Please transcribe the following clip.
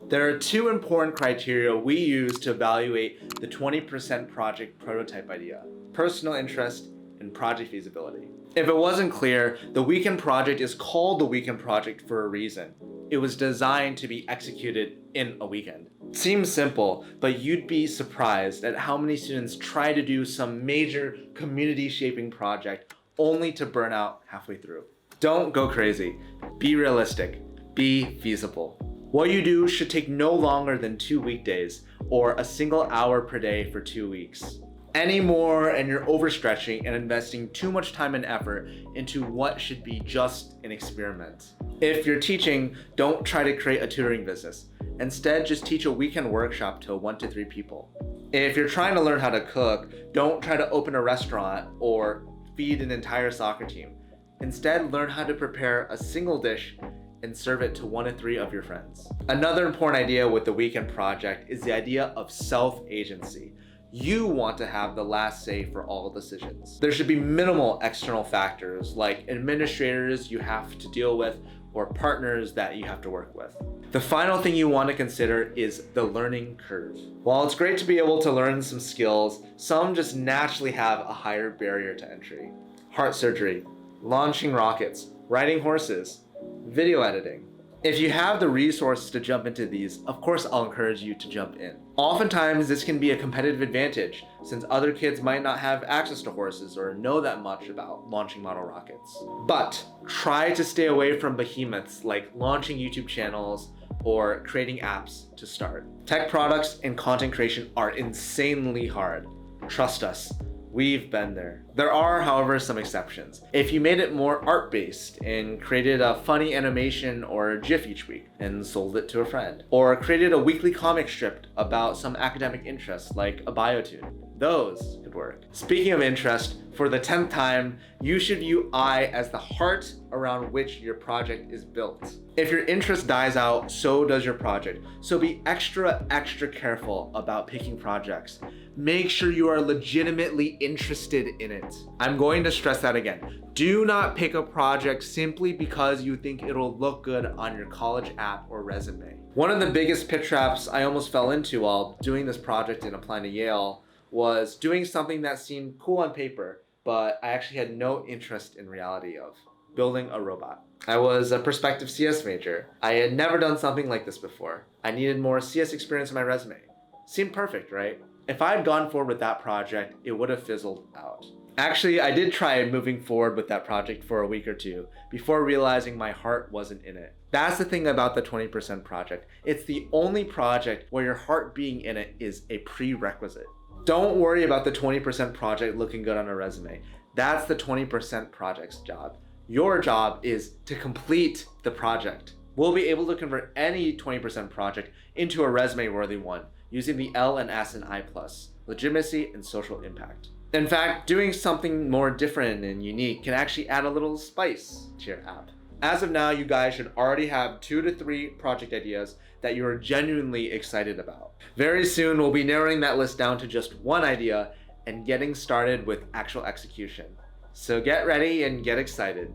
There are two important criteria we use to evaluate the 20% project prototype idea: personal interest and project feasibility. If it wasn't clear, the weekend project is called the weekend project for a reason. It was designed to be executed in a weekend. Seems simple, but you'd be surprised at how many students try to do some major community shaping project only to burn out halfway through. Don't go crazy. Be realistic. Be feasible. What you do should take no longer than 2 weekdays or a single hour per day for 2 weeks. Any more and you're overstretching and investing too much time and effort into what should be just an experiment. If you're teaching, don't try to create a tutoring business. Instead, just teach a weekend workshop to 1 to 3 people. If you're trying to learn how to cook, don't try to open a restaurant or feed an entire soccer team. Instead, learn how to prepare a single dish and serve it to 1 to 3 of your friends. Another important idea with the weekend project is the idea of self-agency. You want to have the last say for all decisions. There should be minimal external factors like administrators you have to deal with or partners that you have to work with. The final thing you want to consider is the learning curve. While it's great to be able to learn some skills, some just naturally have a higher barrier to entry. Heart surgery, launching rockets, riding horses, video editing. If you have the resources to jump into these, of course I'll encourage you to jump in. Oftentimes this can be a competitive advantage since other kids might not have access to horses or know that much about launching model rockets. But try to stay away from behemoths like launching YouTube channels or creating apps to start. Tech products and content creation are insanely hard. Trust us. We've been there. There are, however, some exceptions. If you made it more art-based and created a funny animation or a GIF each week and sold it to a friend, or created a weekly comic strip about some academic interest like a biotune, those could work. Speaking of interest, for the 10th time, you should view I as the heart around which your project is built. If your interest dies out, so does your project. So be extra careful about picking projects. Make sure you are legitimately interested in it. I'm going to stress that again. Do not pick a project simply because you think it'll look good on your college app or resume. One of the biggest pit traps I almost fell into while doing this project and applying to Yale was doing something that seemed cool on paper, but I actually had no interest in reality of building a robot. I was a prospective CS major. I had never done something like this before. I needed more CS experience in my resume. Seemed perfect, right? If I had gone forward with that project, it would have fizzled out. Actually, I did try moving forward with that project for a week or two before realizing my heart wasn't in it. That's the thing about the 20% project. It's the only project where your heart being in it is a prerequisite. Don't worry about the 20% project looking good on a resume. That's the 20% project's job. Your job is to complete the project. We'll be able to convert any 20% project into a resume-worthy one using the L and S and I+, legitimacy and social impact. In fact, doing something more different and unique can actually add a little spice to your app. As of now, you guys should already have 2 to 3 project ideas that you are genuinely excited about. Very soon, we'll be narrowing that list down to just one idea and getting started with actual execution. So get ready and get excited.